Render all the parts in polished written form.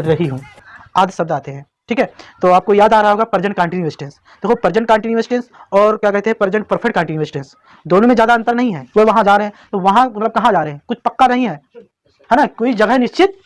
रही हूँ आदि शब्द आते हैं। ठीक है, तो आपको याद आ रहा होगा प्रेजेंट कंटिन्यूअस टेंस। देखो प्रेजेंट कंटिन्यूअस टेंस और क्या कहते हैं प्रेजेंट परफेक्ट कंटिन्यूअस टेंस, दोनों में ज़्यादा अंतर नहीं है। वो वहाँ जा रहे हैं तो वहाँ मतलब कहाँ जा रहे हैं, कुछ पक्का नहीं है, है ना, कोई जगह निश्चित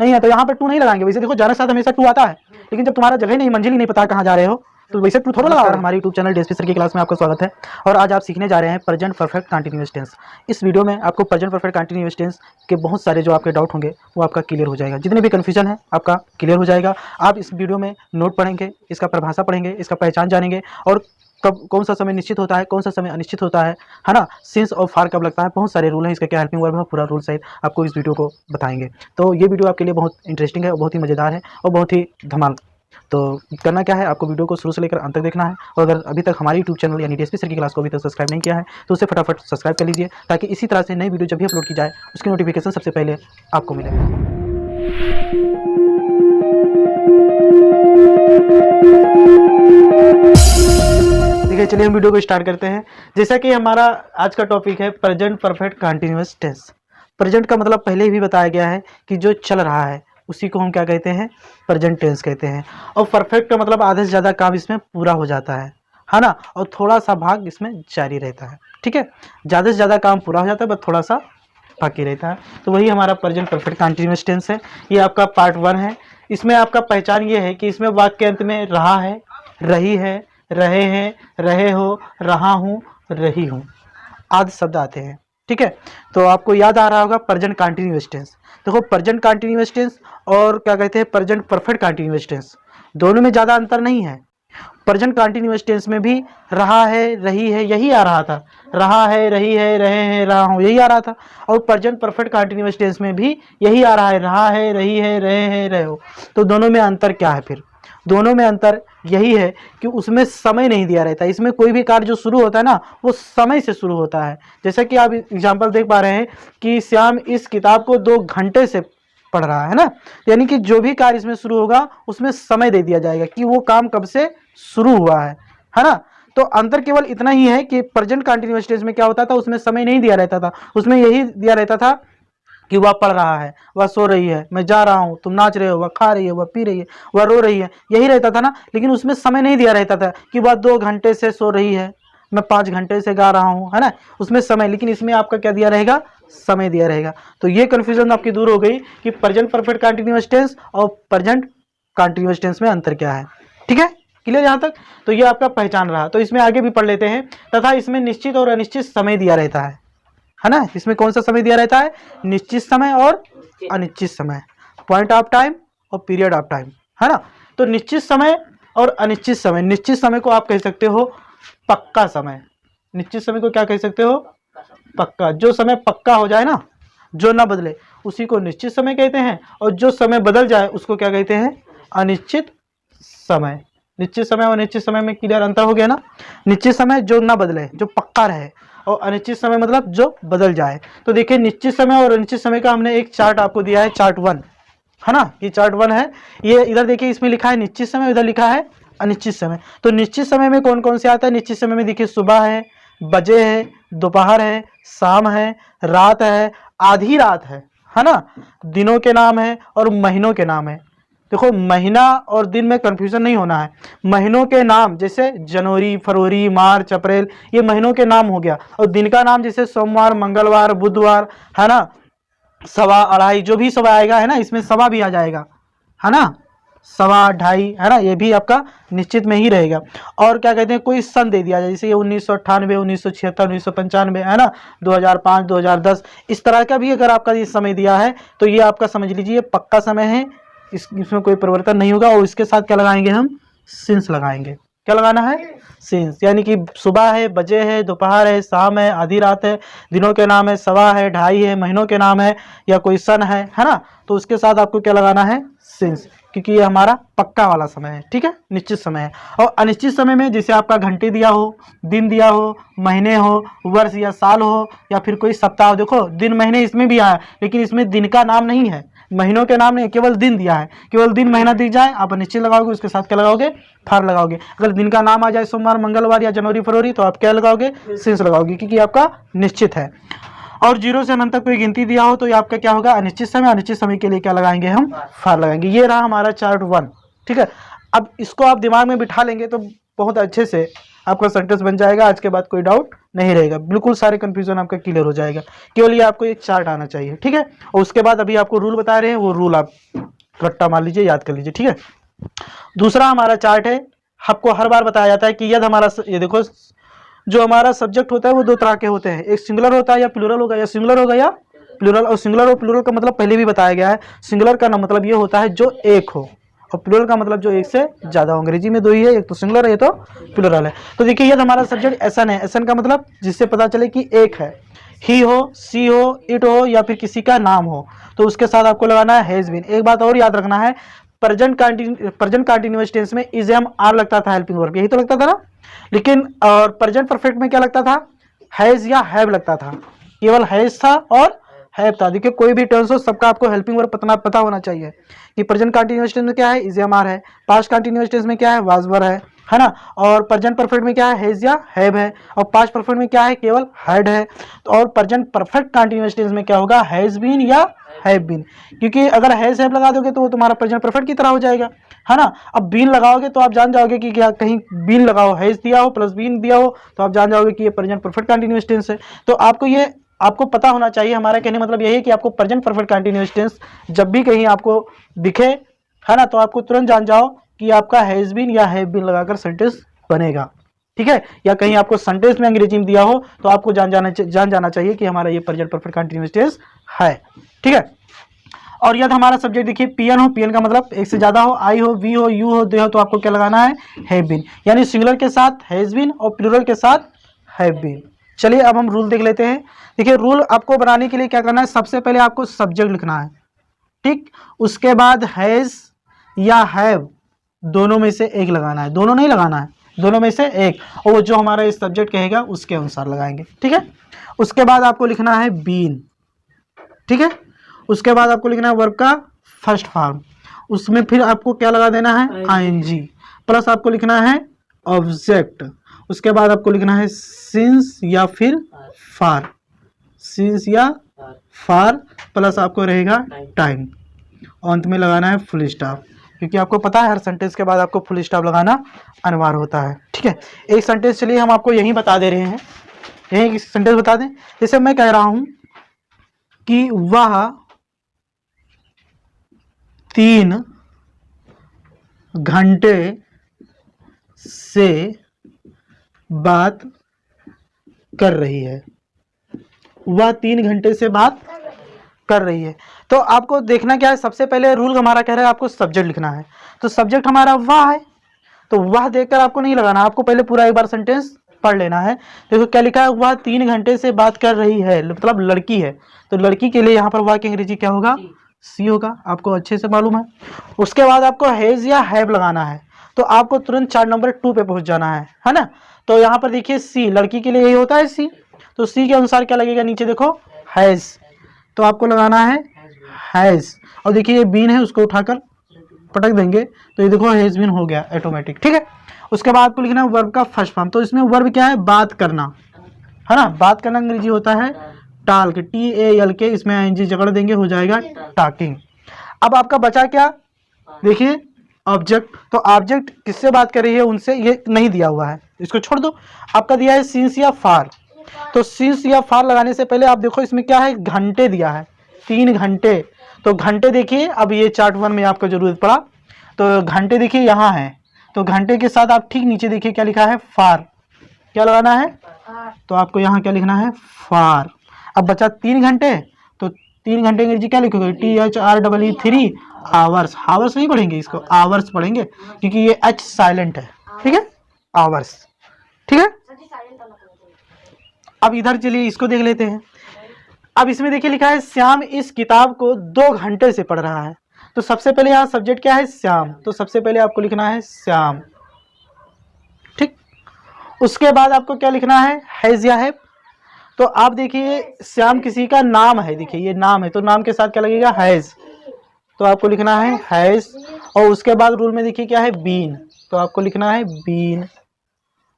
नहीं है, तो यहाँ पर टू नहीं लगाएंगे। वैसे देखो जाने के साथ हमेशा टू आता है, लेकिन जब तुम्हारा जगह नहीं, मंजिल ही नहीं पता कहाँ जा रहे हो, तो वैसे टू थोड़ा लगा। हमारे यूट्यूब चैनल डीएसपी सर की क्लास में आपका स्वागत है और आज आप सीखने जा रहे हैं प्रेजेंट परफेक्ट कंटिन्यूअस टेंस। इस वीडियो में आपको प्रेजेंट परफेक्ट कंटिन्यूअस टेंस के बहुत सारे जो आपके डाउट होंगे वो आपका क्लियर हो जाएगा, जितने भी कन्फ्यूजन है आपका क्लियर हो जाएगा। आप इस वीडियो में नोट पढ़ेंगे, इसका परिभाषा पढ़ेंगे, इसका पहचान जानेंगे और कब कौन सा समय निश्चित होता है, कौन सा समय अनिश्चित होता है ना, सिंस और फार कब लगता है, बहुत सारे रूल हैं, इसका क्या हेल्पिंग वर्ब है, पूरा रूल सहित आपको इस वीडियो को बताएंगे। तो ये वीडियो आपके लिए बहुत इंटरेस्टिंग है, बहुत ही मज़ेदार है और बहुत ही धमाल। तो करना क्या है, आपको वीडियो को शुरू से लेकर अंत तक देखना है और अगर अभी तक हमारी यूट्यूब चैनल यानी डीएसपी सर की क्लास को अभी तक सब्सक्राइब नहीं किया है तो उसे फटाफट सब्सक्राइब कर लीजिए, ताकि इसी तरह से नई वीडियो जब भी अपलोड की जाए उसकी नोटिफिकेशन सबसे पहले आपको मिले। देखिए, चलिए हम वीडियो को स्टार्ट करते हैं। जैसा कि हमारा आज का टॉपिक है present perfect continuous tense. Present का मतलब पहले ही बताया गया है कि जो चल रहा है उसी को हम क्या कहते हैं, प्रेजेंट टेंस कहते हैं। और परफेक्ट का मतलब आधे से ज़्यादा काम इसमें पूरा हो जाता है ना, और थोड़ा सा भाग इसमें जारी रहता है। ठीक है, ज़्यादा से ज़्यादा काम पूरा हो जाता है बस थोड़ा सा बाकी रहता है, तो वही हमारा प्रेजेंट परफेक्ट कंटिन्यूअस टेंस है। ये आपका पार्ट 1 है। इसमें आपका पहचान ये है कि इसमें वाक्य के अंत में रहा है, रही है, रहे हैं, रहे हो, रहा हूँ, रही हूँ आदि शब्द आते हैं। ठीक है, तो आपको याद आ रहा होगा प्रेजेंट कंटिन्यूअस टेंस। देखो प्रेजेंट कंटिन्यूअस टेंस और क्या कहते हैं प्रेजेंट परफेक्ट कंटिन्यूअस टेंस, दोनों में ज़्यादा अंतर नहीं है। प्रेजेंट कंटिन्यूअस टेंस में भी रहा है, रही है, यही आ रहा था, रहा है, रही है, रहे हैं, रहा हूँ, यही आ रहा था। और प्रेजेंट परफेक्ट कंटिन्यूअस टेंस में भी यही आ रहा है, रहा है, रही है, रहे हैं, रहे हो। तो दोनों में अंतर क्या है फिर? दोनों में अंतर यही है कि उसमें समय नहीं दिया रहता। इसमें कोई भी कार्य जो शुरू होता है ना वो समय से शुरू होता है। जैसा कि आप एग्जांपल देख पा रहे हैं कि श्याम इस किताब को 2 घंटे से पढ़ रहा है ना, यानी कि जो भी कार्य इसमें शुरू होगा उसमें समय दे दिया जाएगा कि वो काम कब से शुरू हुआ है ना। तो अंतर केवल इतना ही है कि प्रेजेंट कंटिन्यूअस टेंस में क्या होता था, उसमें समय नहीं दिया रहता था, उसमें यही दिया रहता था कि वह पढ़ रहा है, वह सो रही है, मैं जा रहा हूँ, तुम नाच रहे हो, वह खा रही है, वह पी रही है, वह रो रही है, यही रहता था ना। लेकिन उसमें समय नहीं दिया रहता था कि वह 2 घंटे से सो रही है, मैं 5 घंटे से गा रहा हूँ, है ना, उसमें समय। लेकिन इसमें आपका क्या दिया रहेगा, समय दिया रहेगा। तो ये कन्फ्यूजन आपकी दूर हो गई कि प्रेजेंट परफेक्ट कंटिन्यूअस टेंस और प्रेजेंट कंटिन्यूअस टेंस में अंतर क्या है। ठीक है, क्लियर यहाँ तक? तो ये आपका पहचान रहा। तो इसमें आगे भी पढ़ लेते हैं। तथा इसमें निश्चित और अनिश्चित समय दिया रहता है ना। इसमें कौन सा समय दिया रहता है, निश्चित समय और अनिश्चित समय, पॉइंट ऑफ टाइम और पीरियड ऑफ टाइम, है ना। तो निश्चित समय और अनिश्चित समय, निश्चित समय को आप कह सकते हो पक्का समय। निश्चित समय को क्या कह सकते हो, पक्का। जो समय पक्का हो जाए ना, जो ना बदले, उसी को निश्चित समय कहते हैं। और जो समय बदल जाए उसको क्या कहते हैं, अनिश्चित समय। निश्चित समय और अनिश्चित समय में क्लियर अंतर हो गया ना। निश्चित समय जो ना बदले, जो पक्का रहे, और अनिश्चित समय मतलब जो बदल जाए। तो देखिए निश्चित समय और अनिश्चित समय का हमने एक चार्ट आपको दिया है, चार्ट 1, है ना। ये चार्ट 1 है। ये इधर देखिए, इसमें लिखा है निश्चित समय, इधर लिखा है अनिश्चित समय। तो निश्चित समय में कौन कौन से आता है? निश्चित समय में देखिए सुबह है, बजे है, दोपहर है, शाम है, रात है, आधी रात है ना, दिनों के नाम है और महीनों के नाम है। देखो महीना और दिन में कंफ्यूजन नहीं होना है। महीनों के नाम जैसे जनवरी, फरवरी, मार्च, अप्रैल, ये महीनों के नाम हो गया। और दिन का नाम जैसे सोमवार, मंगलवार, बुधवार, है ना, सवा, अढ़ाई, जो भी सवा आएगा, है ना, इसमें सवा भी आ जाएगा, है ना, सवा, ढाई, है ना, ये भी आपका निश्चित में ही रहेगा। और क्या कहते हैं, कोई सन दे दिया जाए, जैसे ये 1998, 1976, 1995, है ना, 2005, 2010, इस तरह का भी अगर आपका ये समय दिया है तो ये आपका समझ लीजिए पक्का समय है, इसमें कोई परिवर्तन नहीं होगा। और इसके साथ क्या लगाएंगे हम, सिंस लगाएंगे। क्या लगाना है, सिंस, यानी कि सुबह है, बजे है, दोपहर है, शाम है, आधी रात है, दिनों के नाम है, सवा है, ढाई है, महीनों के नाम है, या कोई सन है ना, तो उसके साथ आपको क्या लगाना है, सिंस, क्योंकि ये हमारा पक्का वाला समय है। ठीक है, निश्चित समय है। और अनिश्चित समय में जैसे आपका घंटे दिया हो, दिन दिया हो, महीने हो, वर्ष या साल हो, या फिर कोई सप्ताह हो। देखो दिन महीने इसमें भी आया, लेकिन इसमें दिन का नाम नहीं है, महीनों के नाम नहीं, केवल दिन दिया है। केवल दिन महीना दी जाए, आप अनिश्चित लगाओगे, उसके साथ क्या लगाओगे, फार लगाओगे। अगर दिन का नाम आ जाए सोमवार, मंगलवार या जनवरी, फरवरी, तो आप क्या लगाओगे, सिंस लगाओगे, क्योंकि आपका निश्चित है। और 0 से अनंत तक कोई गिनती दिया हो तो ये आपका क्या होगा, अनिश्चित समय। अनिश्चित समय के लिए क्या लगाएंगे हम, फार लगाएंगे। ये रहा हमारा चार्ट 1, ठीक है। अब इसको आप दिमाग में बिठा लेंगे तो बहुत अच्छे से आपका सेंटेंस बन जाएगा। आज के बाद कोई डाउट नहीं रहेगा, बिल्कुल सारे कंफ्यूजन आपका क्लियर हो जाएगा। केवल ये आपको एक चार्ट आना चाहिए, ठीक है। और उसके बाद अभी आपको रूल बता रहे हैं, वो रूल आप रट्टा मार लीजिए, याद कर लीजिए, ठीक है। दूसरा हमारा चार्ट है, आपको हर बार बताया जाता है कि यदि हमारा, ये देखो, जो हमारा सब्जेक्ट होता है वो 2 तरह के होते हैं, एक सिंगुलर होता है या प्लूरल होगा, या सिंगुलर होगा या प्लूरल। और सिंगुलर और प्लूरल का मतलब पहले भी बताया गया है। सिंगुलर का मतलब ये होता है जो एक हो, और प्लूरल का मतलब जो एक से ज्यादा हो। अंग्रेजी में 2 ही है, एक तो सिंगुलर है, ये तो प्लूरल है। तो देखिए यदि हमारा सब्जेक्ट एसन है, एसन का मतलब जिससे पता चले कि एक है, ही हो, सी हो, इट हो, या फिर किसी का नाम हो, तो उसके साथ आपको लगाना है हैज बीन। एक बात और याद रखना है, प्रेजेंट कंटिन्यूअस टेंस में इज एम आर लगता था, हेल्पिंग वर्ब यही तो लगता था ना। लेकिन और प्रेजेंट परफेक्ट में क्या लगता था, हैज या हैव लगता था। केवल हैज था और हैव था। देखिए कोई भी टेंस हो, सबका आपको हेल्पिंग वर्ब पता होना चाहिए कि प्रेजेंट कंटिन्यूअस टेंस में क्या है, इज एम आर है। पास्ट कंटिन्यूअस टेंस में क्या है, वाज वर है ना। और प्रेजेंट परफेक्ट में क्या है, हैज या हैव है। और पास्ट परफेक्ट में क्या है, केवल हैड है। और प्रेजेंट परफेक्ट कंटिन्यूअस टेंस में क्या होगा, हैज बीन या हैव बीन। क्योंकि अगर हैज हैव लगा दोगे तो वो तुम्हारा प्रेजेंट परफेक्ट की तरह हो जाएगा, है ना। अब बीन लगाओगे तो आप जान जाओगे कि क्या, कहीं बीन लगाओ, हैज दिया हो प्लस बीन दिया हो तो आप जान जाओगे कि ये प्रेजेंट परफेक्ट कंटिन्यूअस टेंस है। तो आपको पता होना चाहिए। हमारा कहने मतलब यही है कि आपको प्रेजेंट परफेक्ट कंटिन्यूअस टेंस जब भी कहीं आपको दिखे, है ना, तो आपको तुरंत जान जाओ कि आपका हैज बीन या हैव बीन लगाकर सेंटेंस बनेगा, ठीक है। या कहीं आपको सेंटेंस में अंग्रेजी में दिया हो तो आपको जान जाना चाहिए कि हमारा ये प्रेजेंट परफेक्ट कंटिन्यूअस टेंस है, ठीक है। और यदि हमारा सब्जेक्ट देखिए पीएन हो, पीएन का मतलब एक से ज्यादा हो, आई हो, वी हो, यू हो, दे हो, तो आपको क्या लगाना है, हैव बीन। यानी सिंगुलर के साथ हैज बीन और प्लूरल के साथ हैव बीन। चलिए अब हम रूल देख लेते हैं। देखिए रूल आपको बनाने के लिए क्या करना है, सबसे पहले आपको सब्जेक्ट लिखना है, ठीक। उसके बाद हैज या हैव दोनों में से एक लगाना है, दोनों नहीं लगाना है, दोनों में से एक, और वो जो हमारा इस सब्जेक्ट कहेगा उसके अनुसार लगाएंगे, ठीक है। उसके बाद आपको लिखना है बीन, ठीक है। उसके बाद आपको लिखना है वर्ब का फर्स्ट फॉर्म, उसमें फिर आपको क्या लगा देना है, आईएनजी, प्लस आपको लिखना है ऑब्जेक्ट। उसके बाद आपको लिखना है सिंस या फिर फार, सिंस या फार, प्लस आपको रहेगा टाइम। अंत में लगाना है फुल स्टॉप, क्योंकि आपको पता है हर सेंटेंस के बाद आपको फुल स्टॉप लगाना अनिवार्य होता है, ठीक है। एक सेंटेंस चलिए हम आपको यही बता दे रहे हैं, यही सेंटेंस बता दें। जैसे मैं कह रहा हूं कि वह 3 घंटे से बात कर रही है, वह 3 घंटे से बात कर रही है। तो आपको देखना क्या है, सबसे पहले रूल हमारा कह रहा है आपको सब्जेक्ट लिखना है। तो सब्जेक्ट हमारा वह है, तो वह देखकर आपको नहीं लगाना, आपको पहले पूरा एक बार सेंटेंस पढ़ लेना है। देखो क्या लिखा है, वह 3 घंटे से बात कर रही है, मतलब लड़की है। तो लड़की के लिए यहाँ पर वह की अंग्रेजी क्या होगा, सी होगा, आपको अच्छे से मालूम है। उसके बाद आपको हैज या हैव लगाना है, तो आपको तुरंत चार्ट नंबर 2 पे पहुंच जाना है ना। तो यहाँ पर देखिए सी, लड़की के लिए यही होता है सी, तो सी के अनुसार क्या लगेगा, नीचे देखो हैज, तो आपको लगाना है हैज। और देखिए ये बीन है, उसको उठाकर पटक देंगे तो ये देखो हैज बीन हो गया ऑटोमेटिक, ठीक है। उसके बाद आपको लिखना है वर्ब का फर्स्ट फॉर्म, तो इसमें वर्ब क्या है, बात करना, है ना। बात करना अंग्रेजी होता है टाल्क, TAL के, इसमें ING जकड़ देंगे, हो जाएगा टॉकिंग। अब आपका बचा क्या, देखिए ऑब्जेक्ट। तो ऑब्जेक्ट किससे बात कर रही है, उनसे, ये नहीं दिया हुआ है, इसको छोड़ दो। आपका दिया है सिंस या फार, तो सिंस या फार लगाने से पहले आप देखो इसमें क्या है, घंटे दिया है, 3 घंटे। तो घंटे देखिए, अब ये चार्ट 1 में आपको जरूरत पड़ा, तो घंटे देखिए यहाँ है, तो घंटे के साथ आप ठीक नीचे देखिए क्या लिखा है, फार, क्या लगाना है, तो आपको यहाँ क्या लिखना है, फार। अब बचा 3 घंटे, तो 3 घंटे अंग्रेजी क्या लिखोगे, THREE, आवर्स। आवर्स नहीं पढ़ेंगे इसको, आवर्स पढ़ेंगे, क्योंकि ये H साइलेंट है, ठीक है, आवर्स, ठीक है। अब इधर चलिए इसको देख लेते हैं। अब इसमें देखिए लिखा है श्याम इस किताब को 2 घंटे से पढ़ रहा है। तो सबसे पहले यहाँ सब्जेक्ट क्या है, श्याम, तो सबसे पहले आपको लिखना है श्याम, ठीक। उसके बाद आपको क्या लिखना है, हैज या हैव। तो आप देखिए श्याम किसी का नाम है, देखिए ये नाम है, तो नाम के साथ क्या लगेगा, हैज, तो आपको लिखना है हैज। और उसके बाद रूल में देखिए क्या है, बीन, तो आपको लिखना है बीन।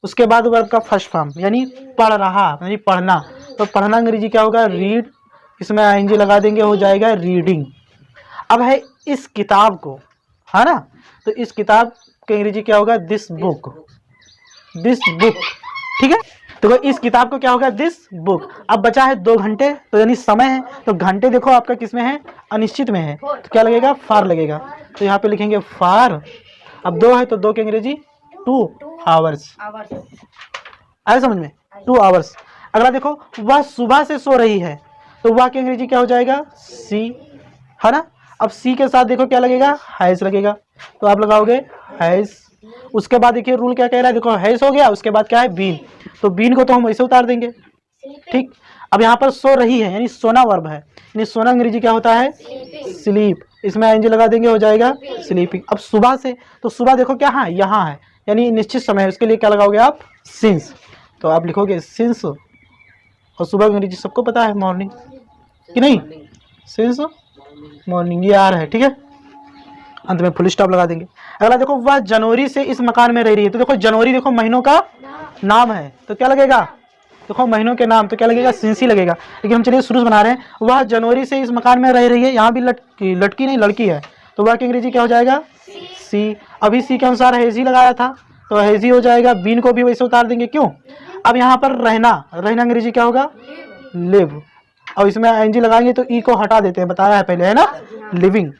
उसके बाद वर्ब का फर्स्ट फॉर्म, यानी पढ़ रहा, यानी पढ़ना, तो पढ़ना अंग्रेजी क्या होगा, रीड, इसमें आईएनजी लगा देंगे, हो जाएगा रीडिंग। अब है इस किताब को, है ना, तो इस किताब की अंग्रेजी क्या होगा, दिस बुक, दिस बुक, ठीक है। तो इस किताब को क्या होगा, दिस बुक। अब बचा है 2 घंटे, तो यानी समय है, तो घंटे देखो आपका किस में है, अनिश्चित में है, तो क्या लगेगा, फार लगेगा। तो यहाँ पे लिखेंगे फार। अब 2 है तो 2 की अंग्रेजी 2 आवर्स, आए समझ में, 2 आवर्स। अगला देखो, वह सुबह से सो रही है, तो वह की अंग्रेजी क्या हो जाएगा, सी, है ना। अब सी के साथ देखो क्या लगेगा, हैज लगेगा, तो आप लगाओगे हैज। उसके बाद देखिए रूल क्या कह रहा है, देखो हैज हो गया, उसके बाद क्या है, बीन, तो बीन को तो हम ऐसे उतार देंगे, ठीक। अब यहाँ पर सो रही है यानी सोना वर्ब है, यानी सोना अंग्रेजी क्या होता है, स्लीप, इसमें आईएनजी लगा देंगे, हो जाएगा स्लीपिंग। अब सुबह से, तो सुबह देखो क्या है, यहाँ है, यानी निश्चित समय है, उसके लिए क्या लगाओगे आप, सिंस, तो आप लिखोगे सिंस। और सुबह अंग्रेजी सबको पता है मॉर्निंग, कि नहीं, सिंस मॉर्निंग, ये आ रहा है, ठीक है। अंत में फुल स्टॉप लगा देंगे। अगला देखो, वह जनवरी से इस मकान में रह रही है, तो देखो जनवरी देखो महीनों का नाम है, तो क्या लगेगा, देखो महीनों के नाम, तो क्या लगेगा, सिंसी लगेगा। लेकिन हम चलिए शुरू से बना रहे हैं, वह जनवरी से इस मकान में रह रही है, यहाँ भी लड़की नहीं लड़की है, तो वह की अंग्रेजी क्या हो जाएगा, सी। अभी सी के अनुसार हैजी लगाया था, तो हैजी हो जाएगा, बीन को भी वैसे उतार देंगे, क्यों। अब यहाँ पर रहना, रहना अंग्रेजी क्या होगा, लिव, और इसमें आईएनजी लगाएंगे तो ई को हटा देते हैं, बताया है पहले, है ना, लिविंग।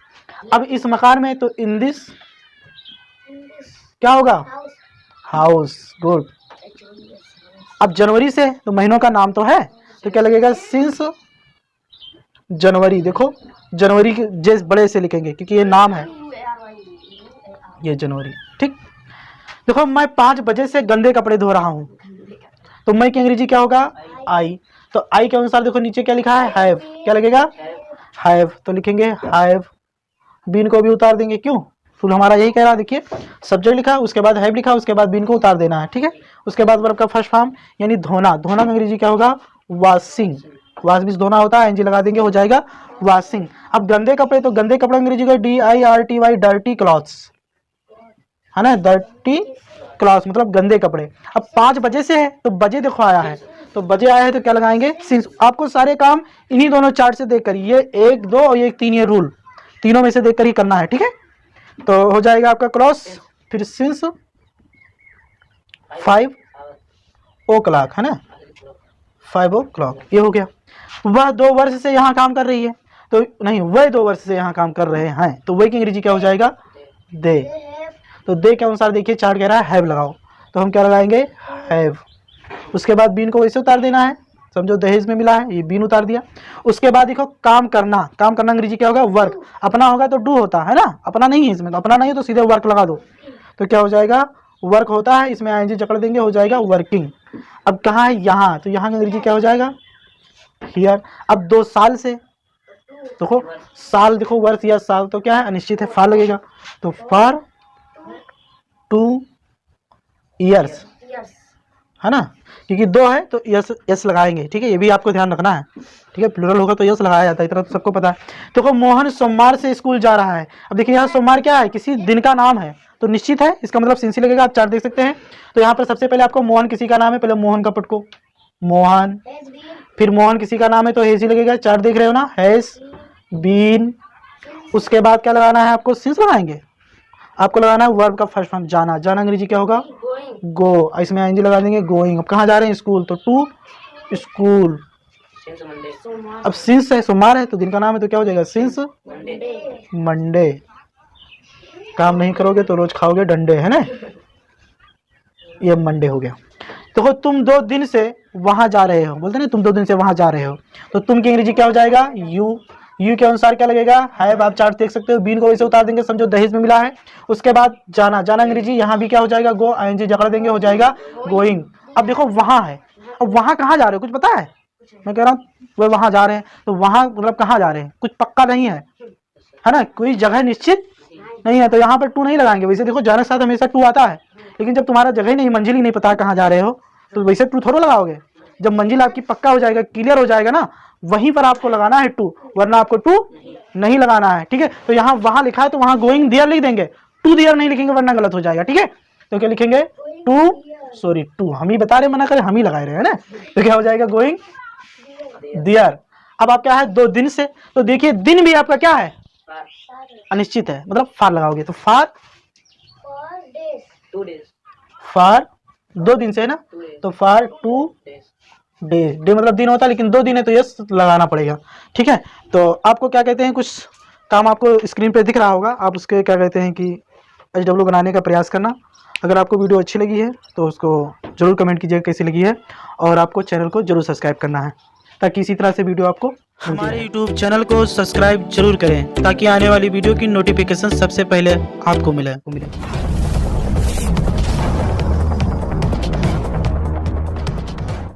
अब इस मकान में, तो इन दिस क्या होगा, हाउस, गुड। अब जनवरी से, तो महीनों का नाम तो है, तो क्या लगेगा, सिंस जनवरी। देखो जनवरी के जे बड़े से लिखेंगे क्योंकि ये नाम है, ये जनवरी, ठीक। देखो मैं 5 बजे से गंदे कपड़े धो रहा हूँ, तो मैं की अंग्रेजी क्या होगा, आई, तो आई के अनुसार देखो नीचे क्या लिखा है, हैव, क्या लगेगा, हैव, तो लिखेंगे हैव, बीन को भी उतार देंगे, क्यों, रूल हमारा यही कह रहा है। देखिए सब्जेक्ट लिखा, उसके बाद हैव लिखा, उसके बाद बीन को उतार देना है, ठीक है। उसके बाद वर्ब का फर्स्ट फॉर्म यानी धोना, धोना का अंग्रेजी क्या होगा, वॉशिंग, वॉश भी धोना होता है, एनजी लगा देंगे, हो जाएगा वॉशिंग। अब गंदे कपड़े, तो गंदे कपड़े अंग्रेजी का DIRTY, डर्टी क्लॉथ्स, है ना, डर्टी क्लॉथ्स मतलब गंदे कपड़े। अब 5 बजे से है, तो बजे देखो आया है, तो बजे आया है तो क्या लगाएंगे, सिंस। आपको सारे काम इन्हीं दोनों चार्ट से देखकर, ये 1 2 और ये 3, ये रूल तीनों में से देखकर ही करना है, ठीक है। तो हो जाएगा आपका क्रॉस, फिर सिंस 5 o'clock, है ना, 5 o'clock, ये हो गया। वह 2 वर्ष से यहाँ काम कर रही है, तो नहीं, वह 2 वर्ष से यहाँ काम कर रहे हैं, तो वह की अंग्रेजी क्या हो जाएगा, दे। तो दे के अनुसार देखिए चार्ट कह रहा है हैव लगाओ, तो हम क्या लगाएंगे, हैव। उसके बाद बीन को वैसे उतार देना है, समझो दहेज में मिला है, ये बीन उतार दिया। उसके बाद देखो काम करना, काम करना अंग्रेजी क्या होगा, वर्क। अपना होगा तो डू होता है ना, अपना नहीं है इसमें, तो अपना नहीं है तो सीधे वर्क लगा दो, तो क्या हो जाएगा, वर्क होता है, इसमें आईएनजी जकड़ देंगे, हो जाएगा वर्किंग। अब कहाँ है, यहाँ, तो यहाँ की अंग्रेजी क्या हो जाएगा, हियर। अब 2 साल से, देखो साल, देखो वर्ष या साल, तो क्या है, अनिश्चित है, फार लगेगा, तो फॉर 2 years, है ना, क्योंकि 2 है तो यस लगाएंगे, ठीक है, ये भी आपको ध्यान रखना है, ठीक है। प्लूरल होगा तो यस लगाया जाता है, इतना तो सबको पता है। देखो मोहन सोमवार से स्कूल जा रहा है, अब देखिए यहाँ सोमवार क्या है, किसी दिन का नाम है, तो निश्चित है, इसका मतलब सिंसी लगेगा, आप चार्ट देख सकते हैं। तो यहाँ पर सबसे पहले आपको मोहन किसी का नाम है, पहले मोहन का पटको, मोहन, फिर मोहन किसी का नाम है तो हेजी लगेगा, चार्ट देख रहे हो ना, हैज बीन। उसके बाद क्या लगाना है आपको, सिंस लगाएंगे, आपको लगाना है वर्ब का फर्स्ट फॉर्म, जाना, जाना अंग्रेजी क्या होगा, गो, इसमें आईएनजी लगा देंगे, गोइंग। अब कहाँ जा रहे हैं, स्कूल, तो टू स्कूल। अब सिंस है, सोमवार है तो दिन का नाम है, तो क्या हो जाएगा, सिंस मंडे। काम नहीं करोगे तो रोज खाओगे डंडे, है ना, ये मंडे हो गया। देखो तुम 2 दिन से वहां जा रहे हो, बोलते ना तुम 2 दिन से वहां जा रहे हो, तो तुम की अंग्रेजी क्या हो जाएगा, यू, यू के अनुसार क्या लगेगा, हैव, आप चार्ट देख सकते हो, बीन को वैसे उतार देंगे, समझो दहेज में मिला है। उसके बाद जाना, जाना अंग्रेजी यहाँ भी क्या हो जाएगा, गो, आईएनजी जकड़ देंगे, हो जाएगा गोइंग। अब देखो वहां है, अब वहां कहाँ जा रहे हो, कुछ पता है, मैं कह रहा हूँ वो वहां जा रहे हैं, तो वहां मतलब कहाँ जा रहे हैं, कुछ पक्का नहीं है, है ना, कोई जगह निश्चित नहीं है, तो यहाँ पर 2 नहीं लगाएंगे। वैसे देखो जाने के साथ हमेशा 2 आता है, लेकिन जब तुम्हारा जगह ही नहीं, मंजिल ही नहीं पता कहाँ जा रहे हो, तो वैसे 2 थोड़ा लगाओगे। जब मंजिल आपकी पक्का हो जाएगा, क्लियर हो जाएगा ना, वहीं पर आपको लगाना है 2, वरना आपको 2 नहीं लगाना है, ठीक है। तो यहाँ वहां लिखा है तो वहां गोइंग देयर लिख देंगे, 2 देयर नहीं लिखेंगे वरना गलत हो जाएगा, ठीक है। तो क्या लिखेंगे, 2, हम ही बता रहे, मना करें हम ही लगा रहे हैं ना, तो क्या हो जाएगा, गोइंग दियर। अब आप क्या है 2 दिन से, तो देखिए दिन भी आपका क्या है अनिश्चित है, मतलब फार लगाओगे तो फार 2 दिन से है ना, तो फार 2 डेज। डे मतलब दिन होता है, लेकिन 2 दिन है तो यस लगाना पड़ेगा। ठीक है, तो आपको क्या कहते हैं, कुछ काम आपको स्क्रीन पे दिख रहा होगा, आप उसके क्या कहते हैं कि HW बनाने का प्रयास करना। अगर आपको वीडियो अच्छी लगी है तो उसको ज़रूर कमेंट कीजिएगा कैसी लगी है, और आपको चैनल को ज़रूर सब्सक्राइब करना है ताकि इसी तरह से वीडियो आपको हमारे यूट्यूब चैनल को सब्सक्राइब जरूर करें ताकि आने वाली वीडियो की नोटिफिकेशन सबसे पहले आपको मिले।